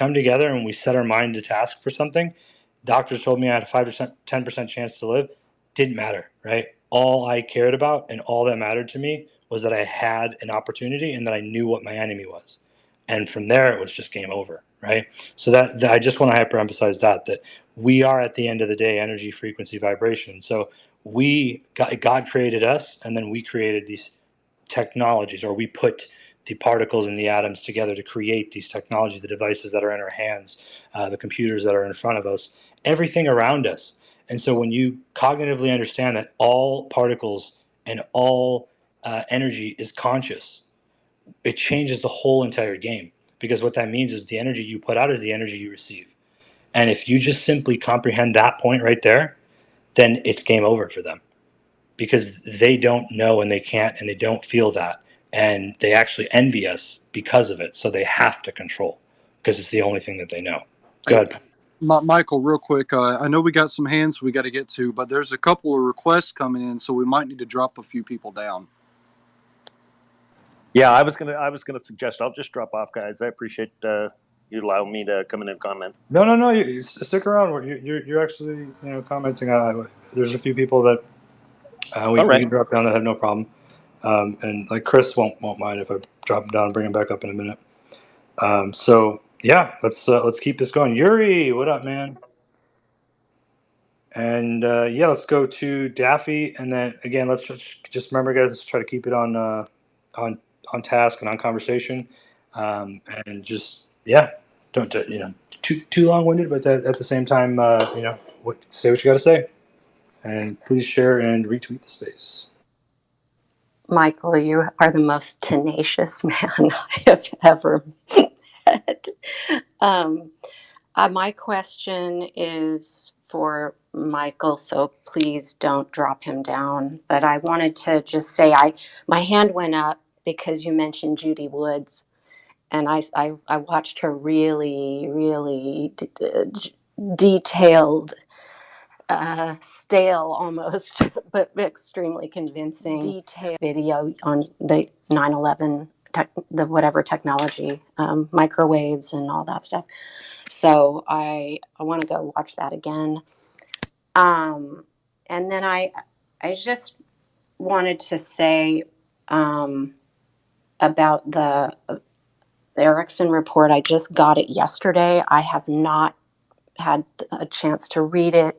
come together and we set our mind to task for something, doctors told me I had a 5%, 10% chance to live. Didn't matter, right? All I cared about and all that mattered to me was that I had an opportunity and that I knew what my enemy was. And from there, it was just game over, right? So that I just want to hyperemphasize that we are at the end of the day energy, frequency, vibration. So God created us, and then we created these technologies, or we put the particles and the atoms together to create these technologies, the devices that are in our hands, the computers that are in front of us, everything around us. And so when you cognitively understand that all particles and all energy is conscious, it changes the whole entire game. Because what that means is the energy you put out is the energy you receive. And if you just simply comprehend that point right there, then it's game over for them, because they don't know and they can't and they don't feel that. And they actually envy us because of it. So they have to control because it's the only thing that they know. Go ahead. Michael, real quick, I know we got some hands we got to get to, but there's a couple of requests coming in, so we might need to drop a few people down. Yeah, I was gonna suggest I'll just drop off, guys. I appreciate you allowing me to come in and comment. No. You stick around. You're actually commenting. There's a few people that we can drop down that have no problem. And like Chris won't mind if I drop him down and bring him back up in a minute. So yeah, let's keep this going. Yuri, what up, man? And yeah, let's go to Daffy, and then again, let's just remember, guys, let's try to keep it on task and on conversation, and just don't too long-winded, but at the same time, say what you got to say, and please share and retweet the space. Michael, you are the most tenacious man I have ever met. My question is for Michael, so please don't drop him down. But I wanted to just say my hand went up because you mentioned Judy Woods, and I watched her really, really detailed, stale almost, but extremely convincing detailed video on the 9/11, the whatever technology, microwaves and all that stuff. So I want to go watch that again. And then I just wanted to say about the Ericsson report. I just got it yesterday. I have not had a chance to read it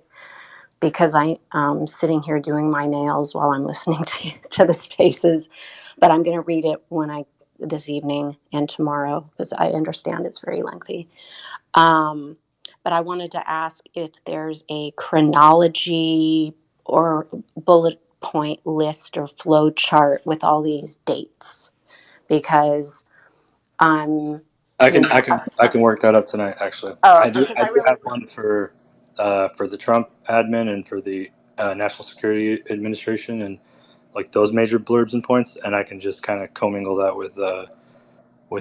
because I'm sitting here doing my nails while I'm listening to the spaces. But I'm going to read it this evening and tomorrow, because I understand it's very lengthy. But I wanted to ask if there's a chronology or bullet point list or flow chart with all these dates, because I can work that up tonight, actually. I do have one for the Trump admin and for the National Security Administration and like those major blurbs and points, and I can just kind of commingle that with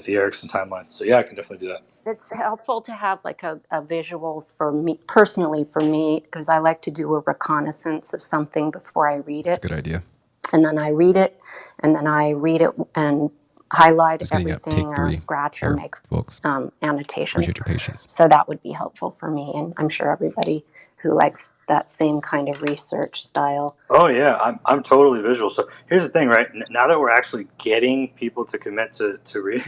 the Ericsson timeline. So yeah, I can definitely do that. It's helpful to have like a visual for me personally, because I like to do a reconnaissance of something before I read it. That's a good idea. And then I read it, and highlight everything or scratch or make annotations. Appreciate your patience. So that would be helpful for me, and I'm sure everybody who likes that same kind of research style. Oh yeah, I'm totally visual. So here's the thing, right? Now that we're actually getting people to commit to read,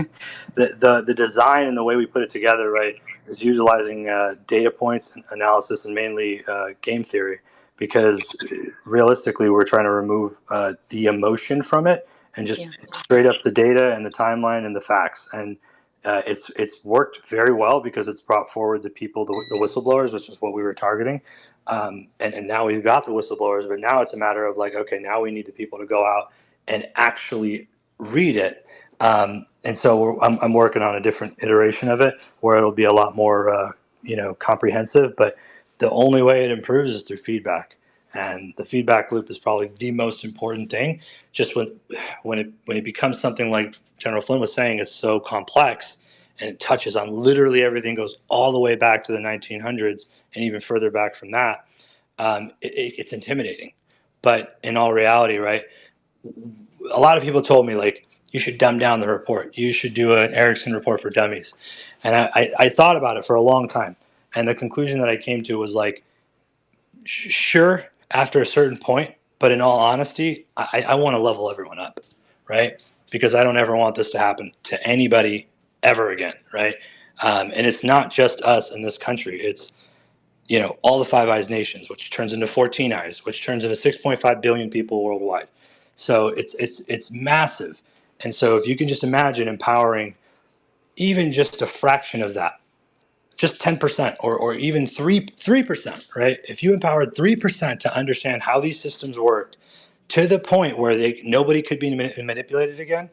the design and the way we put it together, right, is utilizing data points analysis and mainly game theory, because realistically we're trying to remove the emotion from it and just straight up the data and the timeline and the facts. And it's worked very well because it's brought forward the people, the whistleblowers, which is what we were targeting. And now we've got the whistleblowers, but now it's a matter of like, okay, now we need the people to go out and actually read it. And so I'm working on a different iteration of it where it'll be a lot more, comprehensive, but the only way it improves is through feedback. And the feedback loop is probably the most important thing. Just when it becomes something like General Flynn was saying, it's so complex and it touches on literally everything, goes all the way back to the 1900s and even further back from that. It's intimidating. But in all reality, right, a lot of people told me, like, you should dumb down the report. You should do an Ericsson report for dummies. And I thought about it for a long time. And the conclusion that I came to was like, sure, after a certain point, but in all honesty, I want to level everyone up, right? Because I don't ever want this to happen to anybody ever again, right? And it's not just us in this country. It's, you know, all the Five Eyes nations, which turns into 14 Eyes, which turns into 6.5 billion people worldwide. So it's massive. And so if you can just imagine empowering even just a fraction of that, just 10% or even 3%, right? If you empowered 3% to understand how these systems worked to the point where nobody could be manipulated again,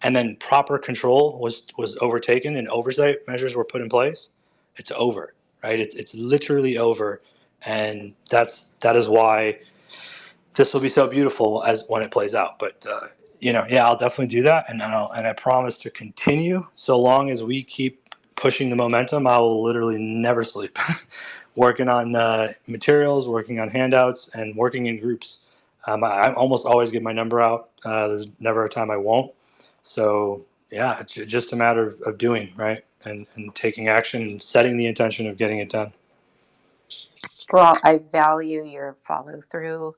and then proper control was overtaken and oversight measures were put in place, it's over, right? It's literally over, and that is why this will be so beautiful as when it plays out. But you know, yeah, I'll definitely do that, and I promise to continue so long as we keep pushing the momentum. I will literally never sleep, working on materials, working on handouts, and working in groups. I almost always get my number out. There's never a time I won't. So yeah, it's just a matter of doing, right, and taking action and setting the intention of getting it done. Well, I value your follow through.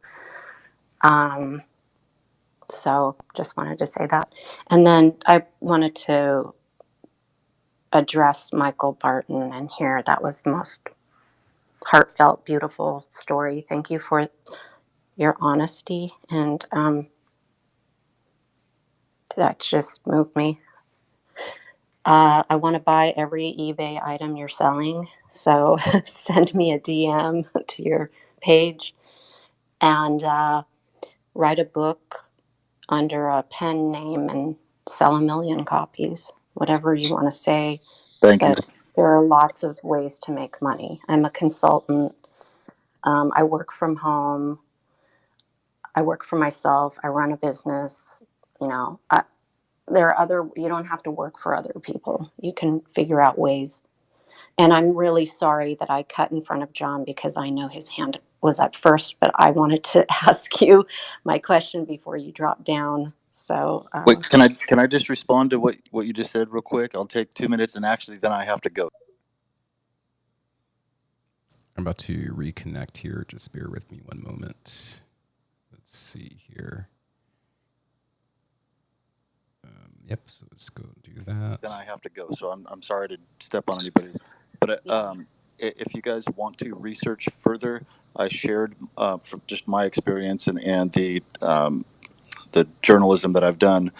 So just wanted to say that. And then I wanted to address Michael Barton and here. That was the most heartfelt, beautiful story. Thank you for your honesty. And that just moved me. I want to buy every eBay item you're selling. So send me a DM to your page and write a book under a pen name and sell 1 million copies, whatever you want to say. Thank you. But there are lots of ways to make money. I'm a consultant. I work from home. I work for myself. I run a business. You know, there are you don't have to work for other people. You can figure out ways. And I'm really sorry that I cut in front of John because I know his hand was up first, but I wanted to ask you my question before you dropped down. So wait, can I just respond to what you just said real quick? I'll take 2 minutes, and actually then I have to go. I'm about to reconnect here. Just bear with me one moment. Let's see here. Yep, so let's go do that. Then I have to go, so I'm sorry to step on anybody. But if you guys want to research further, I shared from just my experience and the journalism that I've done.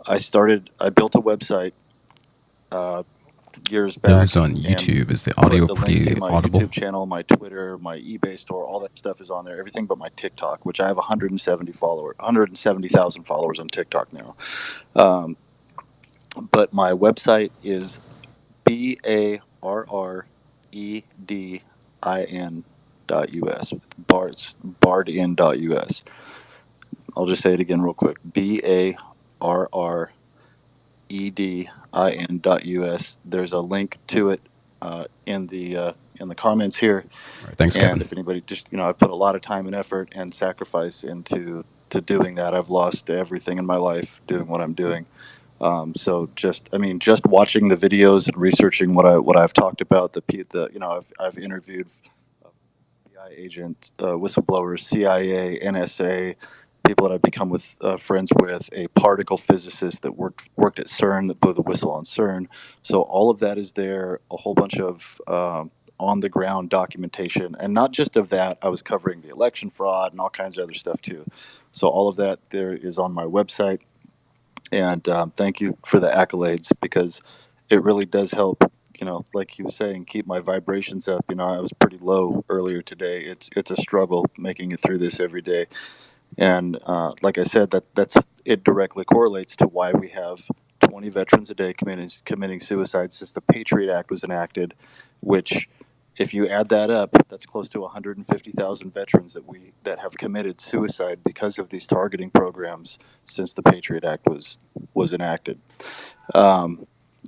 I built a website years back. Those on YouTube, is the audio pretty my audible? YouTube channel, my Twitter, my eBay store, all that stuff is on there. Everything but my TikTok, which I have 170,000 followers on TikTok now. But my website is barredin.us. Barredin.us. I'll just say it again real quick. barredin.us. There's a link to it in the comments here. All right, thanks, and Kevin. If anybody just, I've put a lot of time and effort and sacrifice into doing that. I've lost everything in my life doing what I'm doing. So just watching the videos and researching what I've talked about, I've interviewed FBI agents, whistleblowers, CIA, NSA, people that I've become friends with, a particle physicist that worked at CERN, that blew the whistle on CERN. So all of that is there, a whole bunch of on the ground documentation, and not just of that. I was covering the election fraud and all kinds of other stuff too. So all of that there is on my website. And thank you for the accolades, because it really does help, like he was saying, keep my vibrations up. I was pretty low earlier today. It's a struggle making it through this every day. And like I said, it directly correlates to why we have 20 veterans a day committing suicide since the Patriot Act was enacted, which, if you add that up, that's close to 150,000 veterans that have committed suicide because of these targeting programs since the Patriot Act was enacted.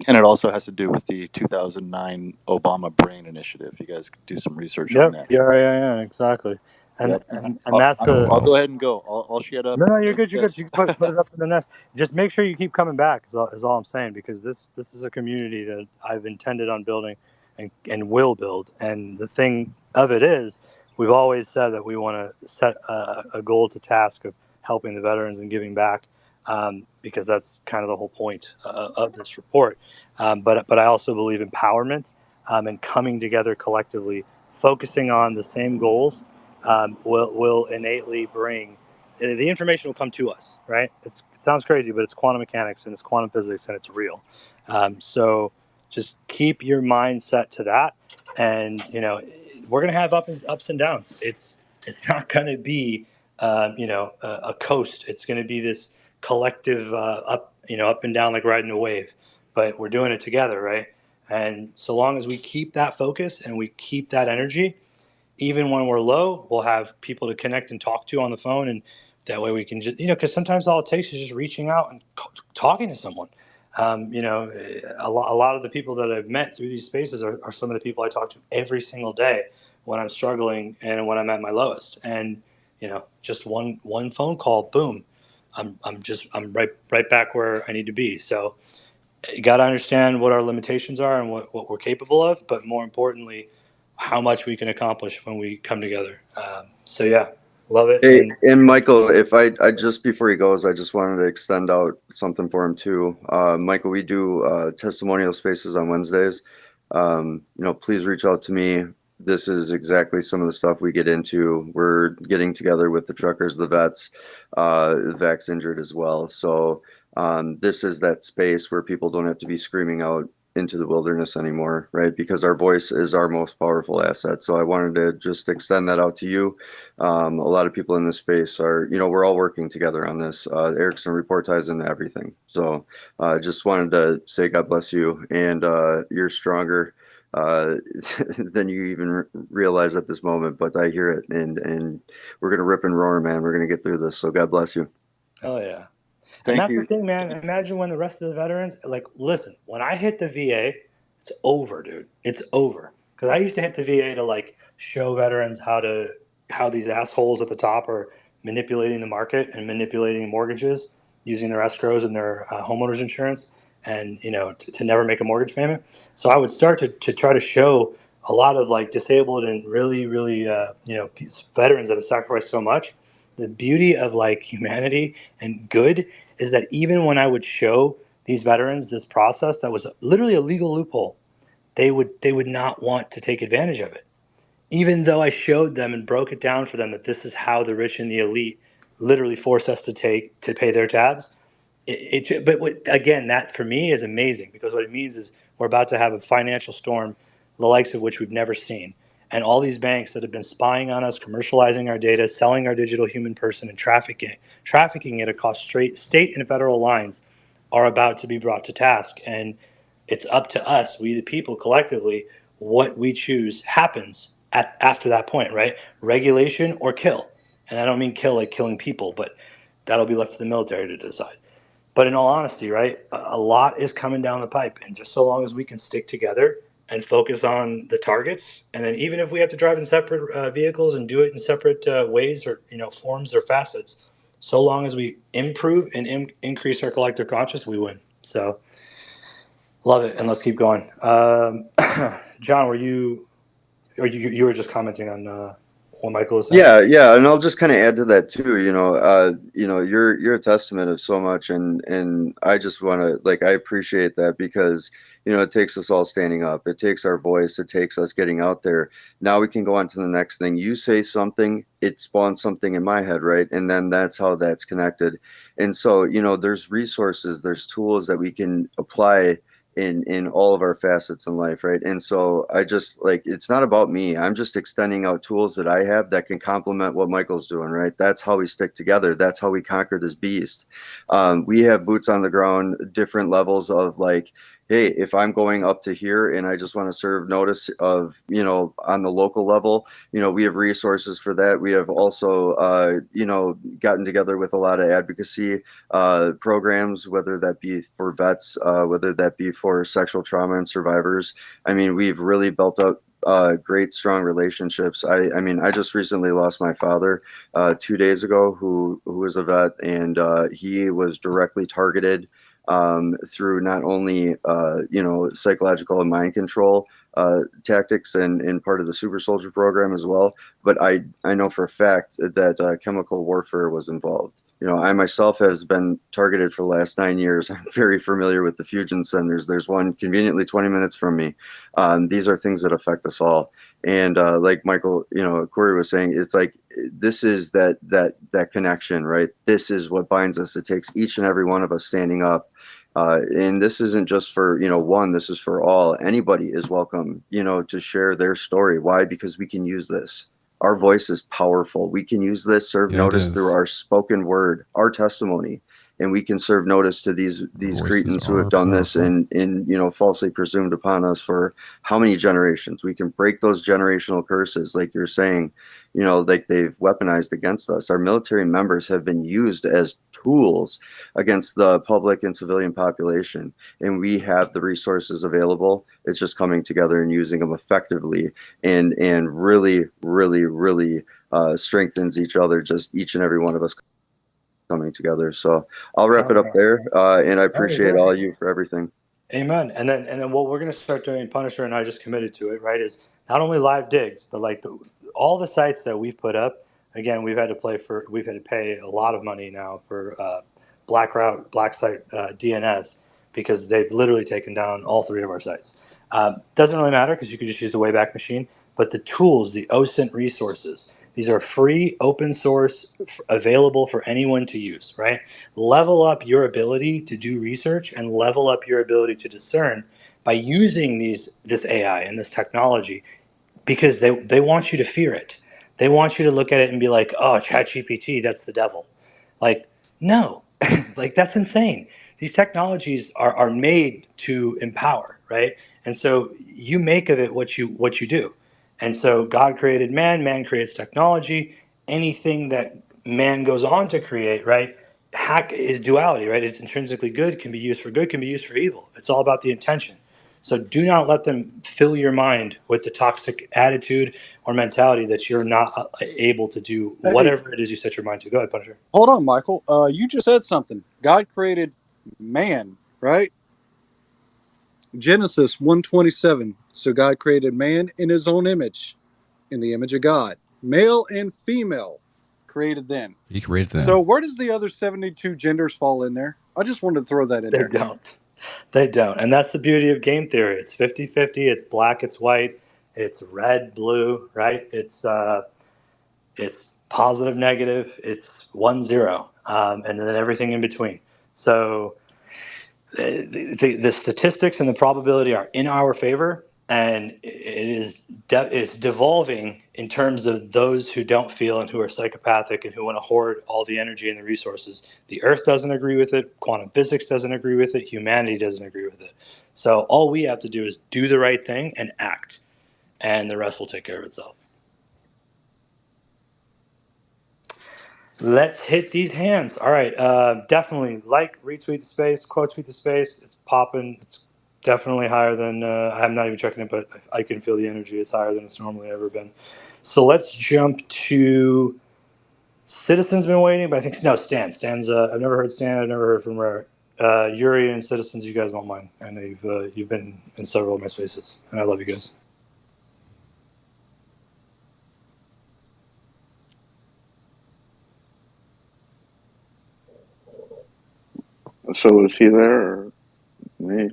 And it also has to do with the 2009 Obama Brain Initiative. You guys could do some research on Yep. that. Yeah, exactly. And Yep. and that's I'll go ahead and go. I'll shut up. no, you're Thank good. you You're guys. good. You can put it up in the nest. Just make sure you keep coming back. Is all I'm saying, because this is a community that I've intended on building, and will build. And the thing of it is, we've always said that we want to set a goal to task of helping the veterans and giving back, because that's kind of the whole point of this report. But I also believe empowerment, and coming together collectively, focusing on the same goals, will innately bring the information will come to us, right? It sounds crazy, but it's quantum mechanics and it's quantum physics and it's real. So just keep your mind set to that, and we're gonna have ups and downs. It's not gonna be a coast. It's gonna be this collective up and down like riding a wave, but we're doing it together, right? And so long as we keep that focus and we keep that energy, even when we're low, we'll have people to connect and talk to on the phone, and that way we can just, because sometimes all it takes is just reaching out and talking to someone. A lot of the people that I've met through these spaces are some of the people I talk to every single day when I'm struggling and when I'm at my lowest. And just one phone call, boom, I'm right back where I need to be. So you got to understand what our limitations are and what we're capable of, but more importantly, how much we can accomplish when we come together. So yeah, love it. Hey, And and Michael, if I just before he goes, I just wanted to extend out something for him too. Michael, we do testimonial spaces on Wednesdays. Please reach out to me. This is exactly some of the stuff we get into. We're getting together with the truckers, the vets, the vax injured as well. So this is that space where people don't have to be screaming out into the wilderness anymore, right? Because our voice is our most powerful asset. So I wanted to just extend that out to you. A lot of people in this space are, we're all working together on this. Ericsson report ties into everything. So just wanted to say God bless you, and you're stronger than you even realize at this moment. But I hear it, and we're gonna rip and roar, man. We're gonna get through this. So God bless you. oh yeah, and Thank that's the you. thing, man. Imagine when the rest of the veterans, like, listen, when I hit the VA, it's over, dude. It's over. Because I used to hit the VA to like show veterans how these assholes at the top are manipulating the market and manipulating mortgages using their escrows and their homeowners insurance, and to never make a mortgage payment. So I would start to try to show a lot of like disabled and really veterans that have sacrificed so much. The beauty of like humanity and good is that even when I would show these veterans this process that was literally a legal loophole, they would not want to take advantage of it. Even though I showed them and broke it down for them that this is how the rich and the elite literally force us to pay their tabs. Again, that for me is amazing, because what it means is we're about to have a financial storm, the likes of which we've never seen. And all these banks that have been spying on us, commercializing our data, selling our digital human person, and trafficking it across state and federal lines, are about to be brought to task. And it's up to us, we the people collectively, what we choose happens after that point, right? Regulation or kill. And I don't mean kill like killing people, but that'll be left to the military to decide. But in all honesty, right, a lot is coming down the pipe, and just so long as we can stick together and focus on the targets, and then even if we have to drive in separate vehicles and do it in separate ways or forms or facets, so long as we improve and increase our collective conscious, we win. So love it, and let's keep going. John, you were just commenting on what Michael was saying? Yeah, and I'll just kind of add to that too. You're a testament of so much, and I just want to I appreciate that, because it takes us all standing up. It takes our voice. It takes us getting out there. Now we can go on to the next thing. You say something, it spawns something in my head, right? And then that's how that's connected. And so there's resources, there's tools that we can apply in all of our facets in life, right? And so I just it's not about me. I'm just extending out tools that I have that can complement what Michael's doing, right? That's how we stick together. That's how we conquer this beast. We have boots on the ground, different levels of hey, if I'm going up to here and I just want to serve notice of, on the local level, we have resources for that. We have also, gotten together with a lot of advocacy programs, whether that be for vets, whether that be for sexual trauma and survivors. I mean, we've really built up great, strong relationships. I mean, I just recently lost my father 2 days ago, who was a vet, and he was directly targeted through not only psychological and mind control tactics and part of the super soldier program as well, but I know for a fact that chemical warfare was involved. I myself has been targeted for the last 9 years. I'm very familiar with the fusion centers. There's one conveniently 20 minutes from me. These are things that affect us all. And like Michael, Corey was saying, it's like this is that connection, right? This is what binds us. It takes each and every one of us standing up. And this isn't just for, one, this is for all. Anybody is welcome, to share their story. Why? Because we can use this. Our voice is powerful. We can use this, serve notice through our spoken word, our testimony, and we can serve notice to these cretins who have done this and falsely presumed upon us for how many generations. We can break those generational curses, like you're saying, like they've weaponized against us. Our military members have been used as tools against the public and civilian population, and we have the resources available. It's just coming together and using them effectively, and really, really, really strengthens each other, just each and every one of us coming together. So I'll wrap it up there, and I appreciate all of you for everything. Amen. And then what we're going to start doing, Punisher and I just committed to it, right, is not only live digs, but like all the sites that we've put up. Again, we've had to pay a lot of money now for black site DNS, because they've literally taken down all 3 of our sites. Doesn't really matter, because you can just use the Wayback Machine. But the tools, the OSINT resources, these are free, open source, available for anyone to use, right? Level up your ability to do research and level up your ability to discern by using this AI and this technology, because they want you to fear it. They want you to look at it and be like, oh, ChatGPT, that's the devil. Like, no, like that's insane. These technologies are made to empower, right? And so you make of it what you do. And so God created man creates technology. Anything that man goes on to create, right? Hack is duality, right? It's intrinsically good, can be used for good, can be used for evil. It's all about the intention. So do not let them fill your mind with the toxic attitude or mentality that you're not able to do whatever it is you set your mind to. Go ahead, Punisher. Hold on, Michael. You just said something. God created man, right? Genesis 1:27. So God created man in his own image, in the image of God. Male and female created them. He created them. So where does the other 72 genders fall in there? I just wanted to throw that in there. They don't. And that's the beauty of game theory. It's 50-50. It's black, it's white, it's red, blue, right? It's positive, negative, it's 1-0, and then everything in between. So the statistics and the probability are in our favor, and it's devolving in terms of those who don't feel and who are psychopathic and who want to hoard all the energy and the resources. The Earth doesn't agree with it. Quantum physics doesn't agree with it. Humanity doesn't agree with it. So all we have to do is do the right thing and act, and the rest will take care of itself. Let's hit these hands. All right. Definitely retweet the space, quote tweet the space. It's popping. It's definitely higher than, I'm not even checking it, but I can feel the energy. It's higher than it's normally ever been. So let's jump to Citizen's been waiting, but I think, no, Stan. Stan's, I've never heard Stan. I've never heard from Rare. Yuri and Citizens, you guys won't mind. I know you've been in several of my spaces, and I love you guys. So is he there or me?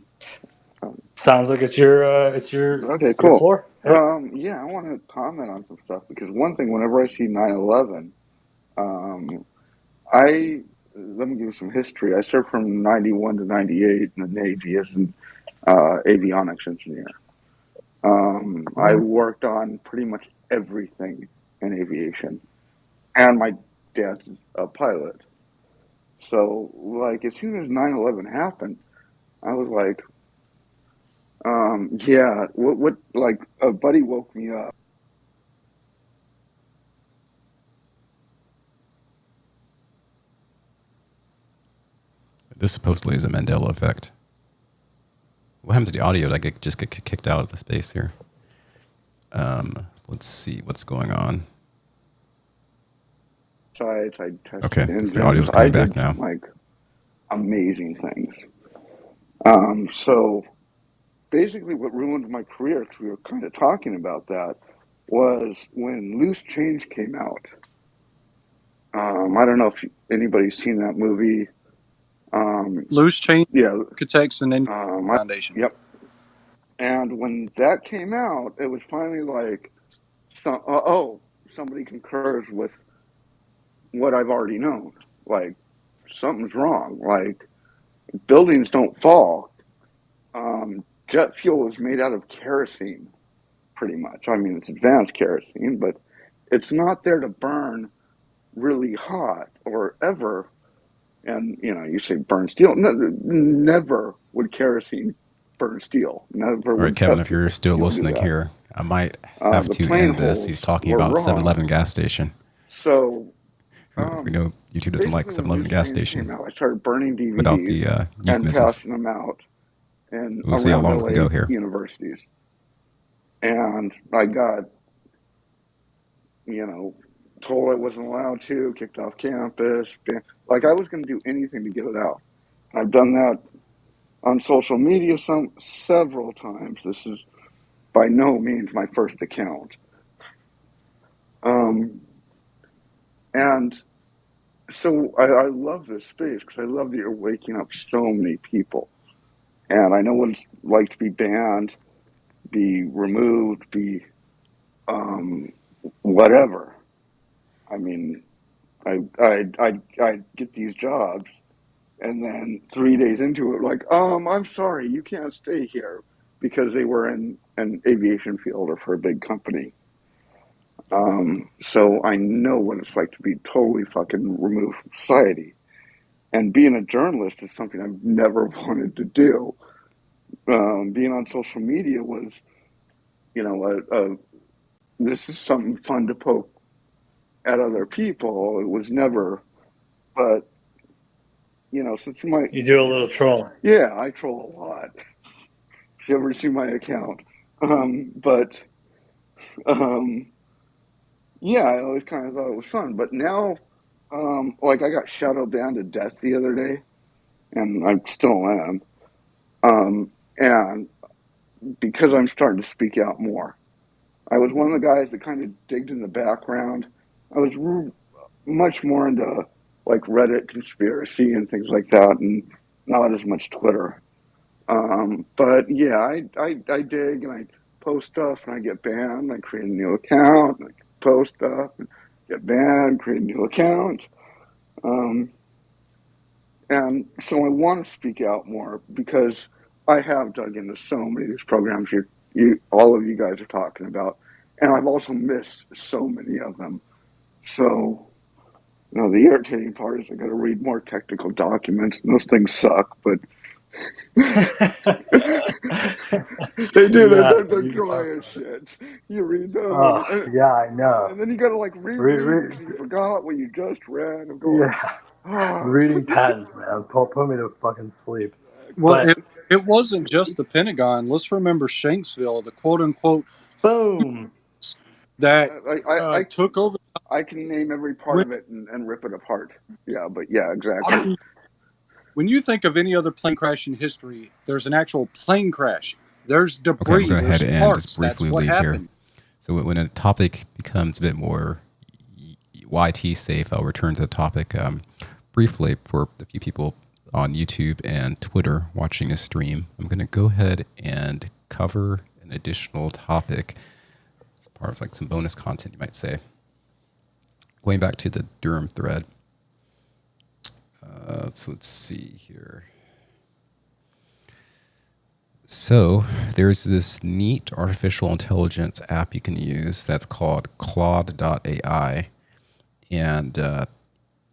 Sounds like it's your okay, cool. your floor. Yeah, I want to comment on some stuff, because one thing, whenever I see 9/11, let me give you some history. I served from 91 to 98 in the Navy as an avionics engineer. I worked on pretty much everything in aviation, and my dad's a pilot. So, like, as soon as 9/11 happened, I was like, Yeah, what, like, a buddy woke me up. This supposedly is a Mandela effect. What happened to the audio? Did I just get kicked out of the space here? Let's see what's going on. I tested Okay, engines. so the audio's I coming back did now. some, like, amazing things. So basically what ruined my career, because we were kind of talking about that, was when Loose Change came out. I don't know if anybody's seen that movie. Loose Change Yeah. Architects and Foundation. Yep. And when that came out, it was finally like, somebody concurs with what I've already known. Like, something's wrong. Like, buildings don't fall. Jet fuel is made out of kerosene, pretty much. I mean, it's advanced kerosene, but it's not there to burn really hot or ever. And, you say burn steel. Never would kerosene burn steel. Never All right, would Kevin, jet if you're still fuel do listening that. here, I might have The to plane end this. holes He's talking were about wrong. 7-Eleven gas station. So, We know YouTube doesn't like basically, when 7-Eleven Loose gas Change came station out, I started burning without the DVDs and euphemisms. passing them out in We'll see how around long we can LA go here. universities. And I got, told I wasn't allowed to, kicked off campus. Like, I was going to do anything to get it out. I've done that on social media several times. This is by no means my first account. And so I love this space because I love that you're waking up so many people. And I know what it's like to be banned, be removed, be whatever. I mean, I get these jobs, and then 3 days into it, like, I'm sorry, you can't stay here, because they were in an aviation field or for a big company. So I know what it's like to be totally fucking removed from society. And being a journalist is something I've never wanted to do. Being on social media was, this is something fun to poke at other people. It was never, but, since You do a little trolling. yeah, I troll a lot. If you ever see my account. Yeah, I always kind of thought it was fun. But now, like, I got shadow banned to death the other day, and I still am. And because I'm starting to speak out more. I was one of the guys that kind of digged in the background. I was much more into, like, Reddit conspiracy and things like that, and not as much Twitter. But yeah, I dig and I post stuff and I get banned. I create a new account and I post stuff and get banned, create a new account. And so I want to speak out more because I have dug into so many of these programs all of you guys are talking about, and I've also missed so many of them. So, the irritating part is I got to read more technical documents, and those things suck, but they do. Yeah, They're dry as shit. You read them, oh, yeah, I know. and then you got to, like, reread because you forgot what you just read. I'm going, reading patents, man, put me to fucking sleep. Well, But it wasn't just the Pentagon. Let's remember Shanksville, the quote-unquote boom that I took over. I can name every part of it and rip it apart. Yeah, but yeah, exactly. When you think of any other plane crash in history, there's an actual plane crash. There's debris. Okay, I'm going to there's head and parts. just briefly That's what leave happened. here. So when a topic becomes a bit more YT safe, I'll return to the topic briefly for the few people on YouTube and Twitter watching this stream. I'm going to go ahead and cover an additional topic as part of like some bonus content, you might say. Going back to the Durham thread. So let's see here. So there's this neat artificial intelligence app you can use that's called Claude.ai. And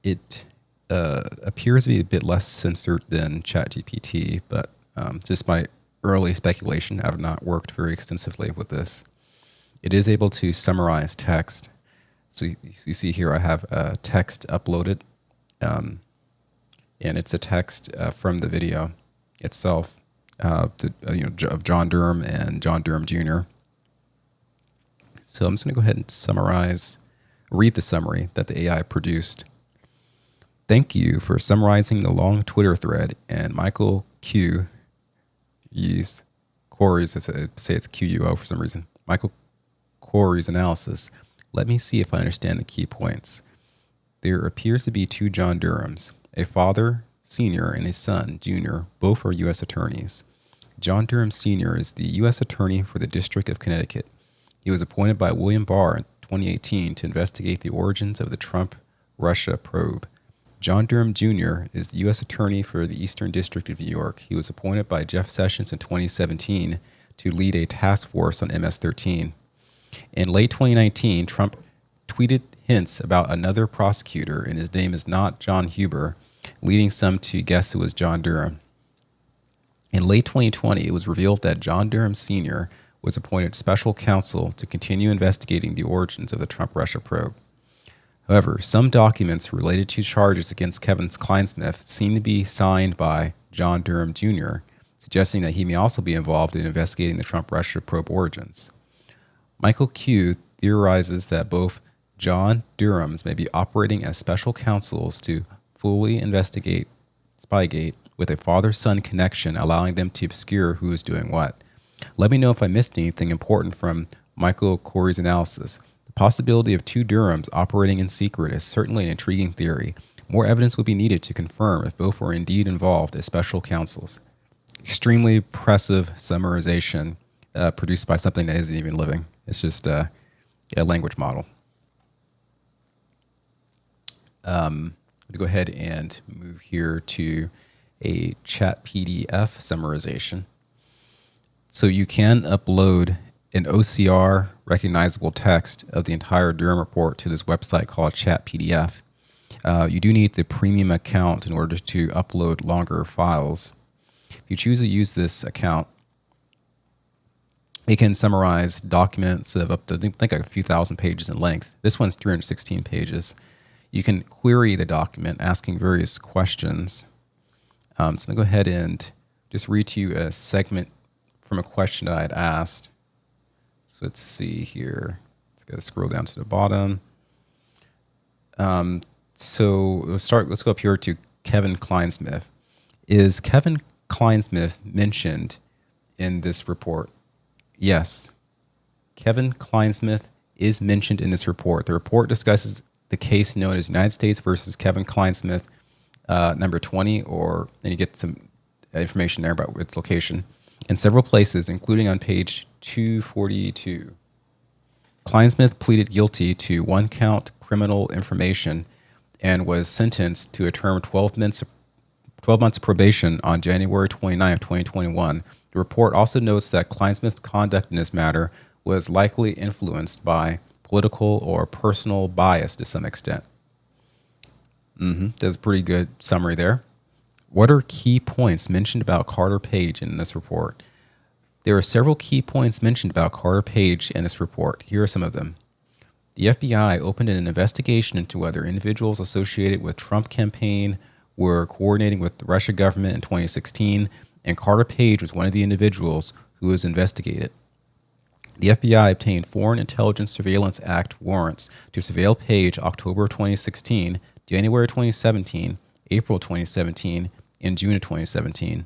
it appears to be a bit less censored than ChatGPT, but just by early speculation. I've not worked very extensively with this. It is able to summarize text. So you see here I have text uploaded, and it's a text from the video itself of John Durham and John Durham Jr. So I'm just going to go ahead and read the summary that the AI produced. Thank you for summarizing the long Twitter thread and Michael Corey's, say it's QUO for some reason, Michael Corey's analysis. Let me see if I understand the key points. There appears to be two John Durhams, a father, Sr., and a son, Jr. Both are U.S. attorneys. John Durham Sr. is the U.S. attorney for the District of Connecticut. He was appointed by William Barr in 2018 to investigate the origins of the Trump-Russia probe. John Durham Jr. is the U.S. attorney for the Eastern District of New York. He was appointed by Jeff Sessions in 2017 to lead a task force on MS-13. In late 2019, Trump tweeted hints about another prosecutor, and his name is not John Huber, leading some to guess it was John Durham. In late 2020, it was revealed that John Durham Sr. was appointed special counsel to continue investigating the origins of the Trump-Russia probe. However, some documents related to charges against Kevin Kleinsmith seem to be signed by John Durham Jr., suggesting that he may also be involved in investigating the Trump-Russia probe origins. Michael Q theorizes that both John Durhams may be operating as special counsels to fully investigate Spygate with a father-son connection, allowing them to obscure who is doing what. Let me know if I missed anything important from Michael Corey's analysis. The possibility of two Durhams operating in secret is certainly an intriguing theory. More evidence would be needed to confirm if both were indeed involved as special counsels. Extremely impressive summarization produced by something that isn't even living. It's just a language model. I'm going to go ahead and move here to a chat PDF summarization. So you can upload an OCR recognizable text of the entire Durham report to this website called Chat PDF. You do need the premium account in order to upload longer files. If you choose to use this account, it can summarize documents of up to, I think like a few thousand pages in length. This one's 316 pages. You can query the document asking various questions. So I'm going to go ahead and just read to you a segment from a question that I had asked. So let's see here. Let's go scroll down to the bottom. So let's go up here to Kevin Kleinsmith. Is Kevin Kleinsmith mentioned in this report? Yes. Kevin Kleinsmith is mentioned in this report. The report discusses the case known as United States versus Kevin Kleinsmith, number 20, and you get some information there about its location, in several places, including on page 242. Kleinsmith pleaded guilty to one-count criminal information and was sentenced to a term of 12 months of probation on January 29, 2021. The report also notes that Kleinsmith's conduct in this matter was likely influenced by political or personal bias to some extent. There's a pretty good summary there. What are key points mentioned about Carter Page in this report? There are several key points mentioned about Carter Page in this report. Here are some of them. The FBI opened an investigation into whether individuals associated with Trump campaign were coordinating with the Russian government in 2016, and Carter Page was one of the individuals who was investigated. The FBI obtained Foreign Intelligence Surveillance Act warrants to surveil Page October 2016, January 2017, April 2017, and June of 2017.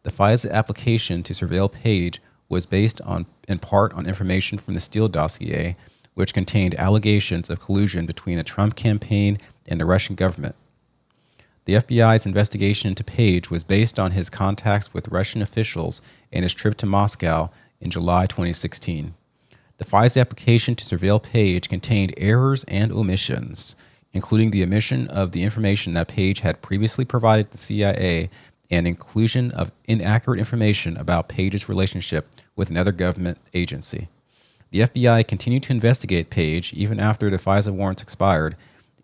The FISA application to surveil Page was based in part on information from the Steele dossier, which contained allegations of collusion between the Trump campaign and the Russian government. The FBI's investigation into Page was based on his contacts with Russian officials and his trip to Moscow in July 2016. The FISA application to surveil Page contained errors and omissions, including the omission of the information that Page had previously provided the CIA and inclusion of inaccurate information about Page's relationship with another government agency. The FBI continued to investigate Page even after the FISA warrants expired,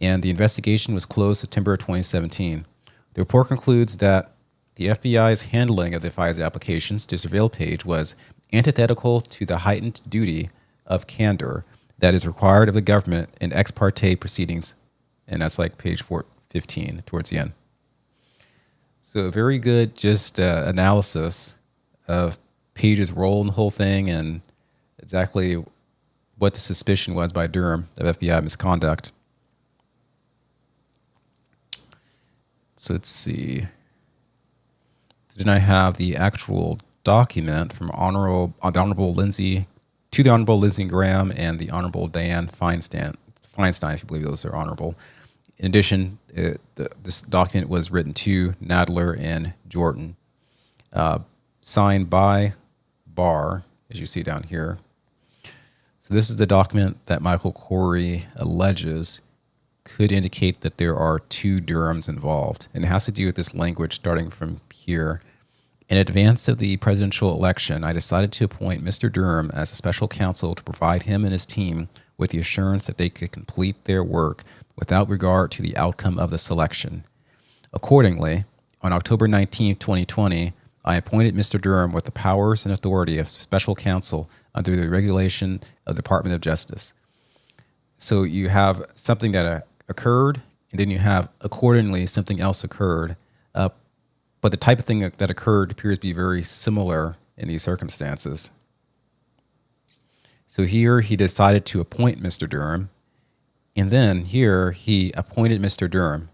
and the investigation was closed September 2017. The report concludes that the FBI's handling of the FISA applications to surveil Page was antithetical to the heightened duty of candor that is required of the government in ex parte proceedings. And that's like page 415 towards the end. So a very good just analysis of Page's role in the whole thing and exactly what the suspicion was by Durham of FBI misconduct. So let's see. Then I have the actual document from the Honorable Lindsey Graham and the Honorable Dianne Feinstein, if you believe those are honorable. In addition, this document was written to Nadler and Jordan, signed by Barr, as you see down here. So this is the document that Michael Corey alleges could indicate that there are two Durhams involved. And it has to do with this language starting from here. In advance of the presidential election, I decided to appoint Mr. Durham as a special counsel to provide him and his team with the assurance that they could complete their work without regard to the outcome of the selection. Accordingly, on October 19, 2020, I appointed Mr. Durham with the powers and authority of special counsel under the regulation of the Department of Justice. So you have something that occurred, and then you have accordingly something else occurred. But the type of thing that occurred appears to be very similar in these circumstances. So here he decided to appoint Mr. Durham, and then here he appointed Mr. Durham.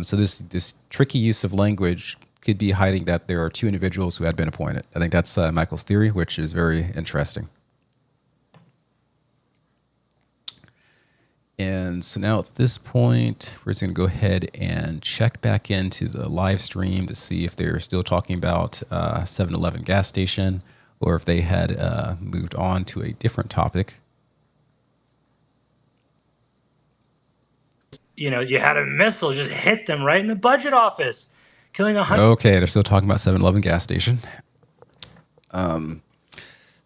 So this tricky use of language could be hiding that there are two individuals who had been appointed. I think that's Michael's theory, which is very interesting. And so now at this point, we're just going to go ahead and check back into the live stream to see if they're still talking about 7-Eleven gas station or if they had moved on to a different topic. You know, you had a missile just hit them right in the budget office, killing 100. Okay, they're still talking about 7-Eleven gas station.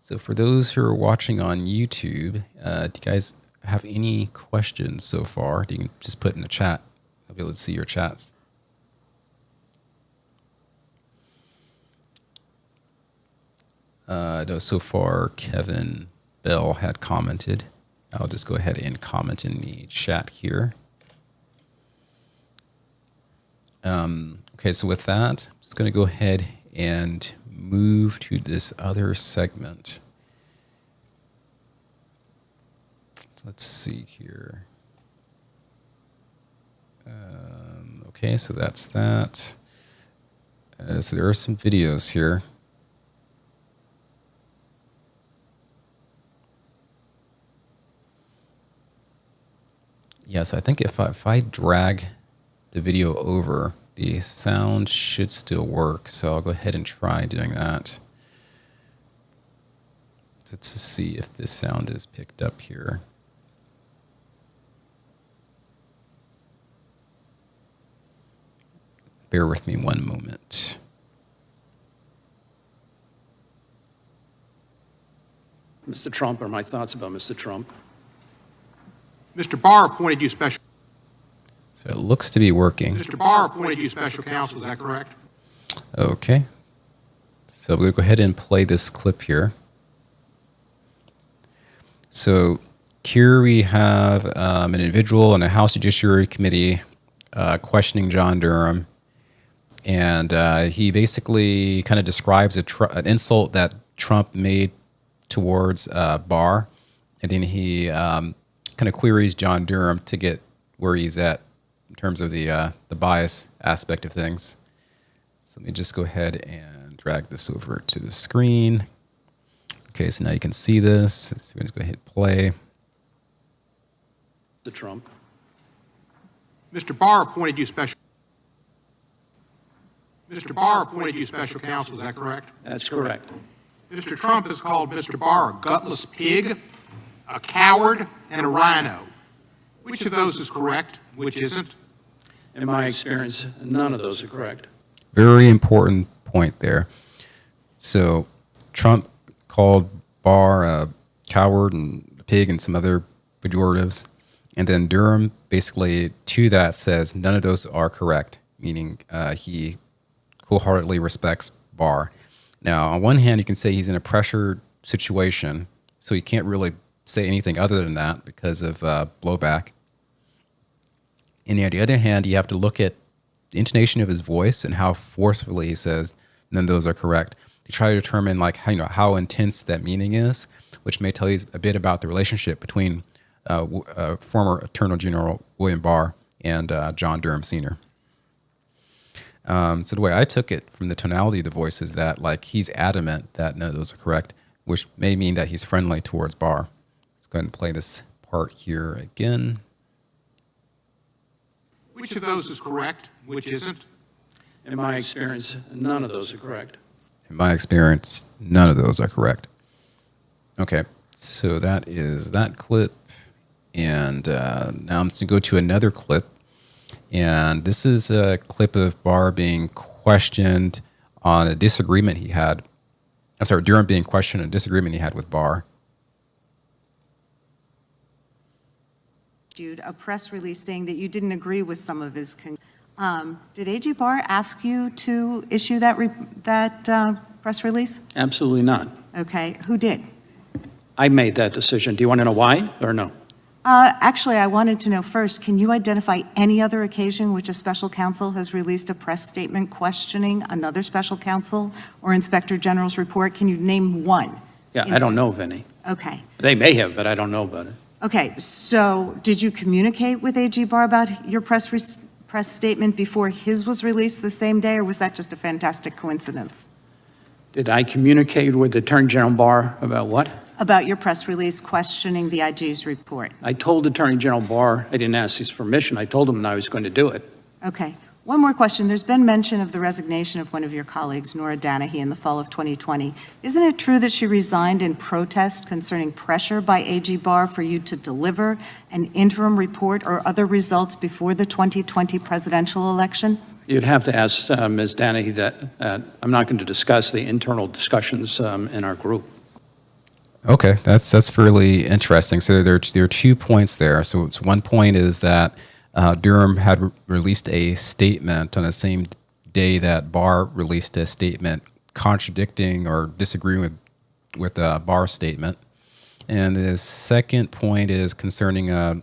So for those who are watching on YouTube, do you guys have any questions so far? You can just put in the chat. I'll be able to see your chats. No, so far Kevin Bell had commented. I'll just go ahead and comment in the chat here. Okay, so with that, I'm just going to go ahead and move to this other segment. Let's see here. Okay, so that's that. So there are some videos here. Yes, I think if I drag the video over, the sound should still work. So I'll go ahead and try doing that. Let's see if this sound is picked up here. Bear with me one moment. Mr. Trump, or my thoughts about Mr. Trump. Mr. Barr appointed you special. So it looks to be working. Mr. Barr appointed you special counsel, is that correct? Okay. So we're going to go ahead and play this clip here. So here we have an individual in a House Judiciary Committee questioning John Durham. And he basically kind of describes an insult that Trump made towards Barr. And then he kind of queries John Durham to get where he's at in terms of the bias aspect of things. So let me just go ahead and drag this over to the screen. Okay, so now you can see this. So we're going to go ahead and play. Mr. Trump. Mr. Barr appointed you special. Mr. Barr appointed you special counsel, is that correct? That's correct. Mr. Trump has called Mr. Barr a gutless pig, a coward, and a rhino. Which of those is correct? Which isn't? In my experience, none of those are correct. Very important point there. So Trump called Barr a coward and a pig and some other pejoratives. And then Durham basically to that says none of those are correct, meaning he wholeheartedly respects Barr. Now, on one hand, you can say he's in a pressure situation, so he can't really say anything other than that because of blowback. And on the other hand, you have to look at the intonation of his voice and how forcefully he says, none of those are correct, to try to determine like how intense that meaning is, which may tell you a bit about the relationship between former Attorney General William Barr and John Durham Sr. So the way I took it from the tonality of the voice is that like he's adamant that none of those are correct, which may mean that he's friendly towards Barr. Let's go ahead and play this part here again. Which of those is correct? Which isn't? In my experience, none of those are correct. In my experience, none of those are correct. Okay, so that is that clip. And now I'm just going to go to another clip. And this is a clip of Barr being questioned on a disagreement he had. I'm sorry, Durham being questioned on a disagreement he had with Barr. A press release saying that you didn't agree with some of his. Did AG Barr ask you to issue that press release? Absolutely not. Okay, who did? I made that decision. Do you want to know why or no? Actually, I wanted to know first, can you identify any other occasion which a special counsel has released a press statement questioning another special counsel or inspector general's report? Can you name one? Yeah, instance? I don't know of any. Okay. They may have, but I don't know about it. Okay, so did you communicate with AG Barr about your press statement before his was released the same day, or was that just a fantastic coincidence? Did I communicate with Attorney General Barr about what? About your press release questioning the IG's report. I told Attorney General Barr, I didn't ask his permission, I told him I was going to do it. Okay. One more question. There's been mention of the resignation of one of your colleagues, Nora Danahy, in the fall of 2020. Isn't it true that she resigned in protest concerning pressure by AG Barr for you to deliver an interim report or other results before the 2020 presidential election? You'd have to ask Ms. Danahy that. I'm not going to discuss the internal discussions in our group. Okay, that's really interesting. So there are 2 points there. So it's one point is that Durham had released a statement on the same day that Barr released a statement contradicting or disagreeing with Barr's statement. And the second point is concerning a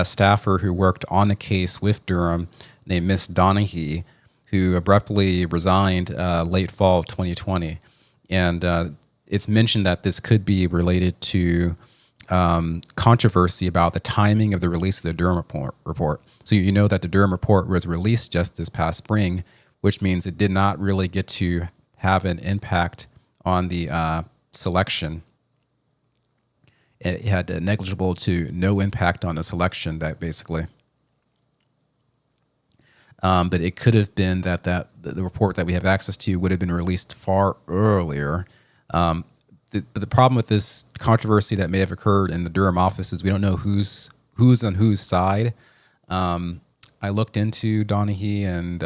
staffer who worked on the case with Durham named Miss Donahue, who abruptly resigned late fall of 2020. And it's mentioned that this could be related to controversy about the timing of the release of the Durham report. So you know that the Durham report was released just this past spring, which means it did not really get to have an impact on the selection. It had a negligible to no impact on the selection, that basically. But it could have been that the report that we have access to would have been released far earlier. The problem with this controversy that may have occurred in the Durham office is we don't know who's on whose side. I looked into Donahue, and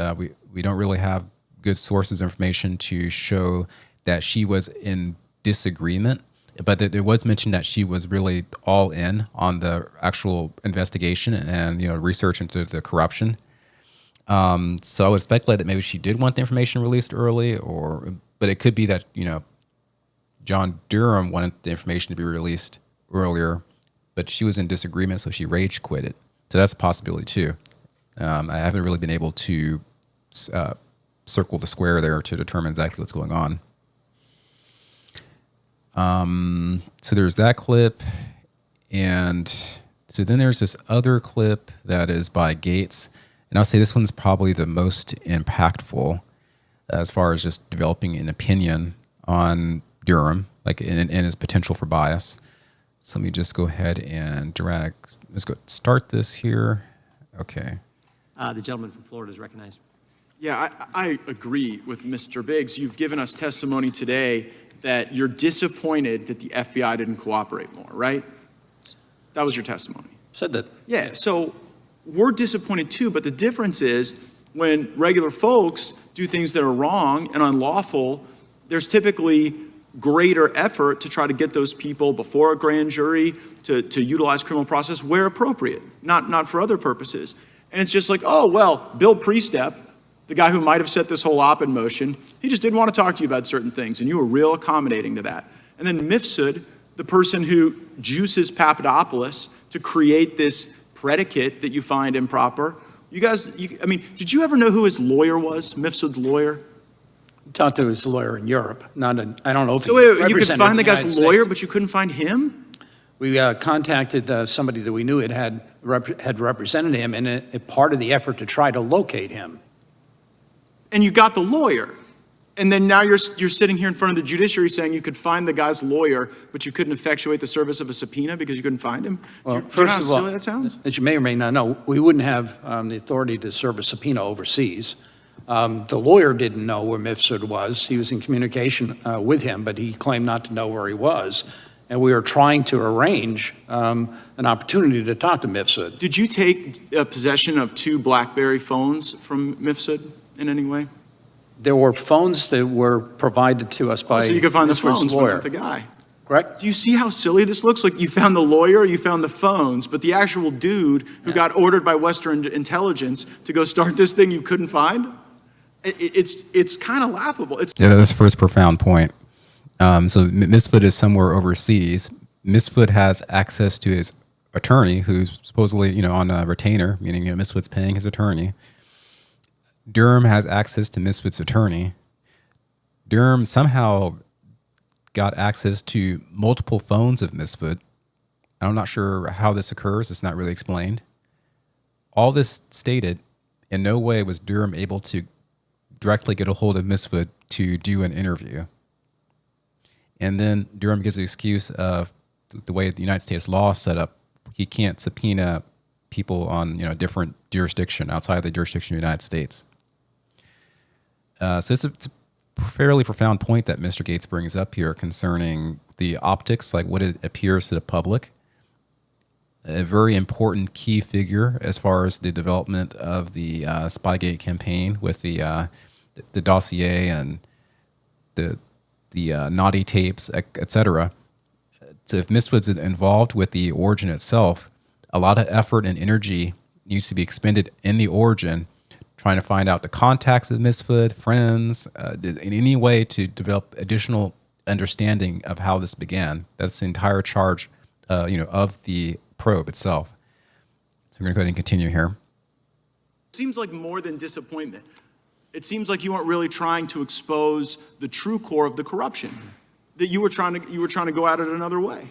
we don't really have good sources of information to show that she was in disagreement. But there was mention that she was really all in on the actual investigation and research into the corruption. So I would speculate that maybe she did want the information released early, but it could be that John Durham wanted the information to be released earlier, but she was in disagreement, so she rage quit it. So that's a possibility too. I haven't really been able to circle the square there to determine exactly what's going on. So there's that clip, and so then there's this other clip that is by Gates, and I'll say this one's probably the most impactful as far as just developing an opinion on Durham, like in his potential for bias. So let me just go ahead and let's go start this here. Okay. The gentleman from Florida is recognized. Yeah, I agree with Mr. Biggs. You've given us testimony today that you're disappointed that the FBI didn't cooperate more, right? That was your testimony. Said that. Yeah, so we're disappointed too, but the difference is when regular folks do things that are wrong and unlawful, there's typically greater effort to try to get those people before a grand jury to utilize criminal process where appropriate, not for other purposes. And it's just like, oh, well, Bill Priestep, the guy who might have set this whole op in motion, he just didn't want to talk to you about certain things, and you were real accommodating to that. And then Mifsud, the person who juices Papadopoulos to create this predicate that you find improper. You guys, I mean, did you ever know who his lawyer was, Mifsud's lawyer? Talked to his lawyer in Europe. I don't know if So wait, you could find the guy's lawyer, but you couldn't find him? We contacted somebody that we knew had represented him, and a part of the effort to try to locate him. And you got the lawyer. And then now you're sitting here in front of the judiciary saying you could find the guy's lawyer, but you couldn't effectuate the service of a subpoena because you couldn't find him? Well, do you know how first of all, silly that sounds? as you may or may not know, we wouldn't have the authority to serve a subpoena overseas. The lawyer didn't know where Mifsud was. He was in communication with him, but he claimed not to know where he was. And we were trying to arrange an opportunity to talk to Mifsud. Did you take possession of 2 BlackBerry phones from Mifsud in any way? There were phones that were provided to us by so you could find the Mifsud's phones, but lawyer. not the guy. Correct? Do you see how silly this looks? Like you found the lawyer, you found the phones, but the actual dude who got ordered by Western intelligence to go start this thing you couldn't find? It's kind of laughable. Yeah, that's the first profound point. So Misfit is somewhere overseas. Misfit has access to his attorney, who's supposedly, on a retainer, meaning Misfit's paying his attorney. Durham has access to Misfit's attorney. Durham somehow got access to multiple phones of Misfit. I'm not sure how this occurs. It's not really explained. All this stated, in no way was Durham able to directly get a hold of Misfit to do an interview. And then Durham gives the excuse of the way the United States law is set up. He can't subpoena people on different jurisdiction outside the jurisdiction of the United States. So it's a fairly profound point that Mr. Gates brings up here concerning the optics, like what it appears to the public. A very important key figure as far as the development of the Spygate campaign with the dossier and the naughty tapes, etc. So if Misfit's involved with the origin itself, a lot of effort and energy needs to be expended in the origin, trying to find out the contacts of Misfit, friends, in any way to develop additional understanding of how this began. That's the entire charge, of the probe itself. So we're going to go ahead and continue here. It seems like more than disappointment. It seems like you weren't really trying to expose the true core of the corruption. That you were trying to go at it another way.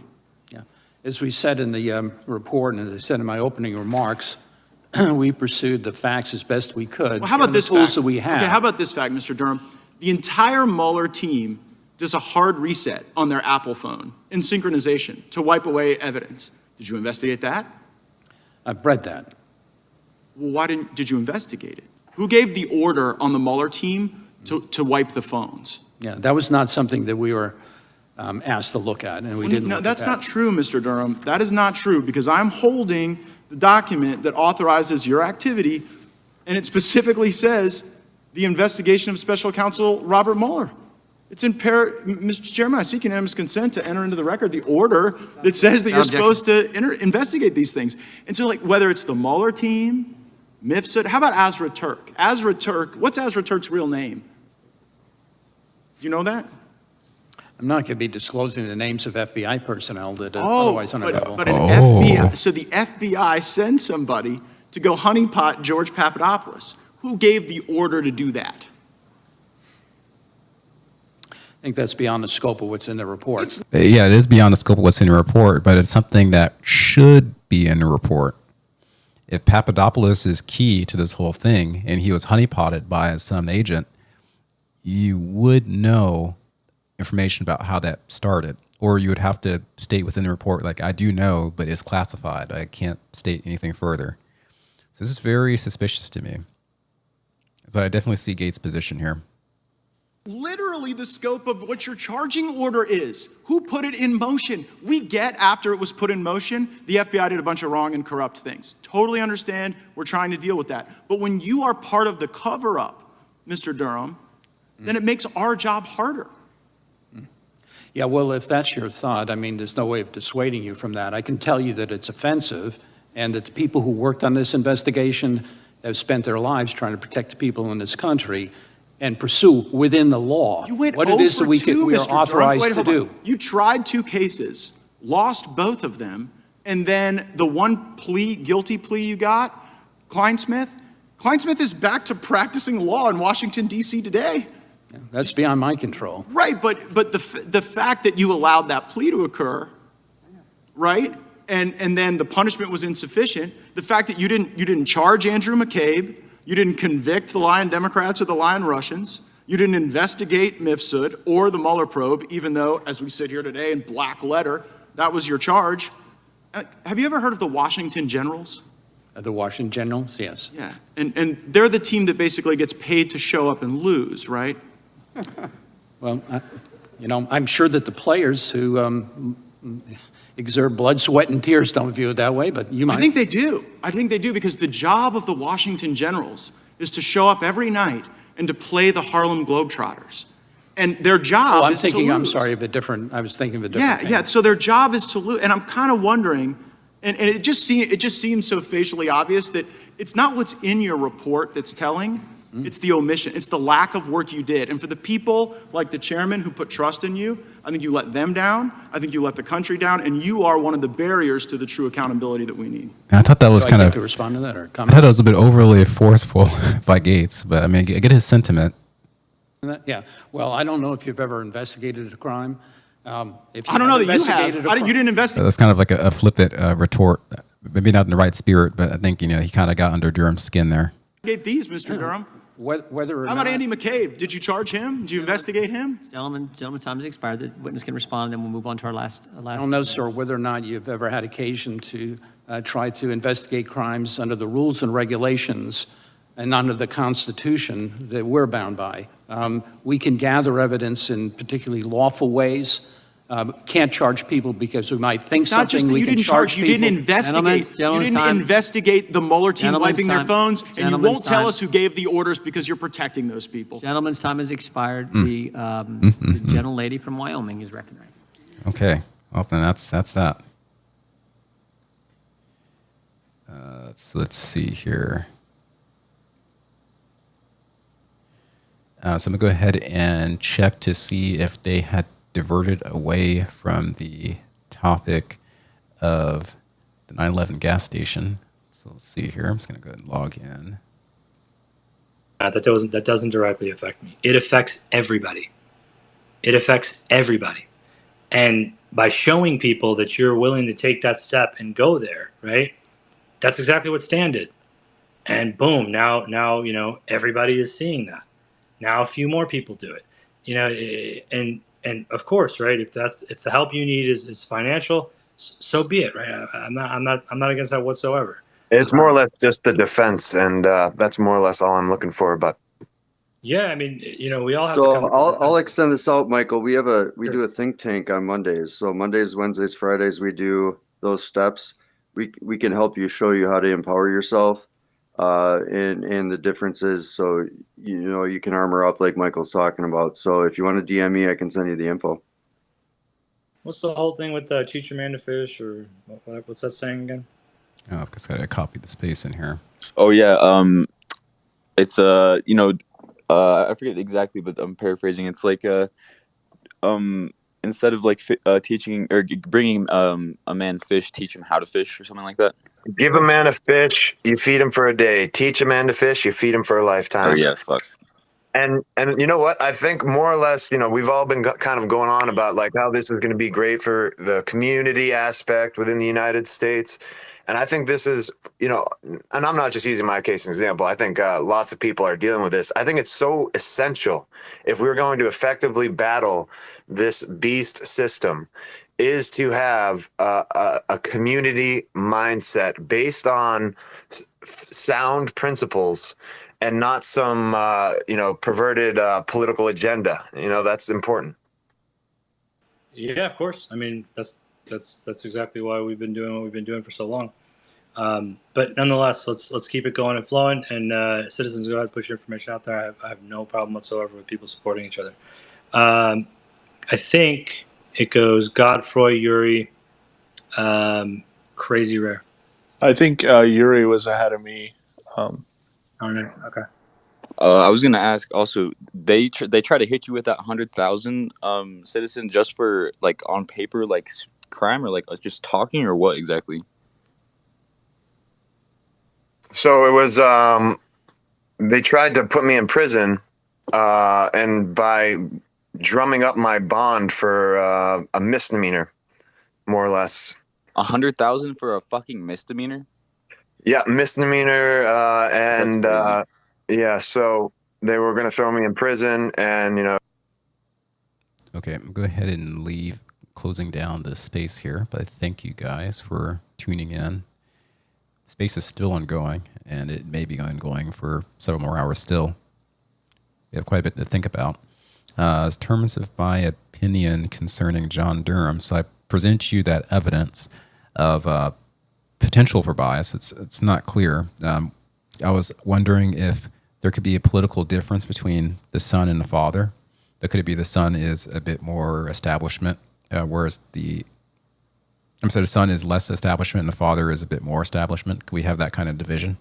Yeah, as we said in the report, and as I said in my opening remarks, we pursued the facts as best we could. Well, how about this tools fact? that we have? Okay, how about this fact, Mr. Durham? The entire Mueller team does a hard reset on their Apple phone in synchronization to wipe away evidence. Did you investigate that? I've read that. Well, why did you investigate it? Who gave the order on the Mueller team to wipe the phones? Yeah, that was not something that we were asked to look at, and we didn't. No, look that's at that. not true, Mr. Durham. That is not true, because I'm holding the document that authorizes your activity, and it specifically says the investigation of Special Counsel Robert Mueller. It's in Mr. Chairman, I seek unanimous consent to enter into the record the order that says that you're supposed to investigate these things. And so, like, whether it's the Mueller team, Mifsud, how about Azra Turk? Azra Turk, what's Azra Turk's real name? Do you know that? I'm not going to be disclosing the names of FBI personnel that are otherwise unavailable. But an FBI, so the FBI sends somebody to go honeypot George Papadopoulos. Who gave the order to do that? I think that's beyond the scope of what's in the report. Yeah, it is beyond the scope of what's in the report, but it's something that should be in the report. If Papadopoulos is key to this whole thing and he was honeypotted by some agent, you would know information about how that started, or you would have to state within the report, like, I do know, but it's classified. I can't state anything further. So this is very suspicious to me. So I definitely see Gates' position here. Literally the scope of what your charging order is. Who put it in motion? We get after it was put in motion, the FBI did a bunch of wrong and corrupt things. Totally understand. We're trying to deal with that. But when you are part of the cover-up, Mr. Durham, then it makes our job harder. Yeah, well, if that's your thought, I mean, there's no way of dissuading you from that. I can tell you that it's offensive and that the people who worked on this investigation have spent their lives trying to protect the people in this country and pursue within the law You went what it is that we Mr. are Durham. authorized Wait, to hold on. do. You tried 2 cases, lost both of them, and then the one guilty plea you got, Kleinsmith is back to practicing law in Washington, D.C. today. That's beyond my control. Right, but the fact that you allowed that plea to occur, right, and then the punishment was insufficient, the fact that you didn't charge Andrew McCabe, you didn't convict the lying Democrats or the lying Russians, you didn't investigate Mifsud or the Mueller probe, even though, as we sit here today in black letter, that was your charge. Have you ever heard of the Washington Generals? The Washington Generals, yes. Yeah, and they're the team that basically gets paid to show up and lose, right? Well, I'm sure that the players who exert blood, sweat, and tears don't view it that way, but you might. I think they do. I think they do, because the job of the Washington Generals is to show up every night and to play the Harlem Globetrotters. And their job is to lose. I'm sorry, I was thinking of a different thing. Yeah, so their job is to lose. And I'm kind of wondering, and it just seems so facially obvious that it's not what's in your report that's telling, it's the omission, it's the lack of work you did. And for the people like the chairman who put trust in you, I think you let them down, I think you let the country down, and you are one of the barriers to the true accountability that we need. I thought that was kind of, to respond to that or I comment? thought it was a bit overly forceful by Gates, but I mean, I get his sentiment. Yeah, well, I don't know if you've ever investigated a crime. If I don't know that you have. You didn't investigate. That's kind of like a flippant retort, maybe not in the right spirit, but I think, he kind of got under Durham's skin there. These, Mr. Durham. Whether or How about not, Andy McCabe? Did you charge him? Did you investigate him? Gentlemen, time has expired. The witness can respond, and then we'll move on to our last. I don't know, sir, whether or not you've ever had occasion to try to investigate crimes under the rules and regulations and under the Constitution that we're bound by. We can gather evidence in particularly lawful ways. Can't charge people because we might think It's not just something. that We you can didn't charge you didn't people. investigate. You didn't investigate the Mueller team wiping their phones, and you won't tell us who gave the orders because you're protecting those people. Gentleman's time has expired. The gentlelady from Wyoming is recognized. Okay, well then that's that. Let's see here. So I'm gonna go ahead and check to see if they had diverted away from the topic of the 9/11 gas station. So let's see here. I'm just gonna go ahead and log in. That doesn't directly affect me. It affects everybody. It affects everybody. And by showing people that you're willing to take that step and go there, right? That's exactly what Stan did. And boom, now everybody is seeing that. Now a few more people do it. And of course, right, if the help you need is financial, so be it, right? I'm not against that whatsoever. It's more or less just the defense, and that's more or less all I'm looking for. But yeah, I mean, we all have So to come. I'll extend this out, Michael. We do a think tank on Mondays. So Mondays, Wednesdays, Fridays, we do those steps. We can help you, show you how to empower yourself, and the differences. So you can armor up like Michael's talking about. So if you want to DM me, I can send you the info. What's the whole thing with teach a man to fish, or what's that saying again? Oh, I've just got to copy the space in here. Oh yeah, it's I forget exactly, but I'm paraphrasing. It's like instead of like teaching or bringing a man fish, teach him how to fish or something like that. give a man a fish, you feed him for a day. Teach a man to fish, you feed him for a lifetime. Oh yeah, fuck. And you know what? I think more or less, we've all been kind of going on about like how this is going to be great for the community aspect within the United States. And I think this is, and I'm not just using my case as an example. I think lots of people are dealing with this. I think it's so essential if we're going to effectively battle this beast system is to have a community mindset based on sound principles and not some, perverted political agenda. That's important. Yeah, of course. I mean, that's exactly why we've been doing what we've been doing for so long. But nonetheless, let's keep it going and flowing. And citizens, go ahead and push your information out there. I have no problem whatsoever with people supporting each other. I think it goes Godfroy, Yuri, Crazy Rare. I think Yuri was ahead of me. Okay. I was gonna ask also. They try to hit you with that 100,000 citizen just for like on paper like crime or like just talking or what exactly? So it was they tried to put me in prison, and by drumming up my bond for a misdemeanor, more or less. 100,000 for a fucking misdemeanor? Yeah, misdemeanor, That's and crazy. yeah. So they were going to throw me in prison, and you know. Okay, I'm going to go ahead and leave, closing down the space here. But thank you guys for tuning in. Space is still ongoing, and it may be ongoing for several more hours still. We have quite a bit to think about. As terms of my opinion concerning John Durham, so I present you that evidence of potential for bias. It's not clear. I was wondering if there could be a political difference between the son and the father. That could it be the son is a bit more establishment, whereas the son is less establishment and the father is a bit more establishment. Could we have that kind of division?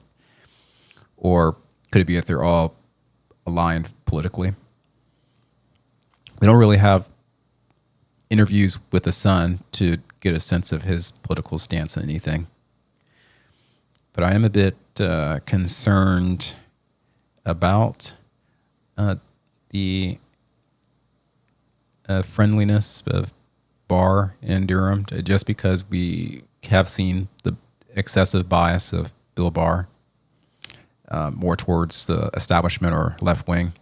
Or could it be if they're all aligned politically? We don't really have interviews with the son to get a sense of his political stance on anything. But I am a bit concerned about the friendliness of Barr and Durham, just because we have seen the excessive bias of Bill Barr more towards the establishment or left wing.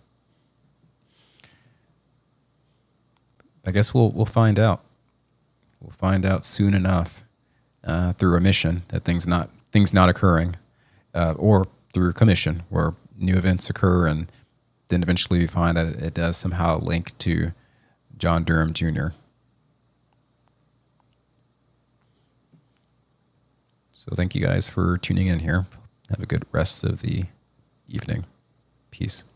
I guess we'll find out. We'll find out soon enough through omission that things not occurring, or through commission where new events occur, and then eventually we find that it does somehow link to John Durham Jr. So thank you guys for tuning in here. Have a good rest of the evening. Peace.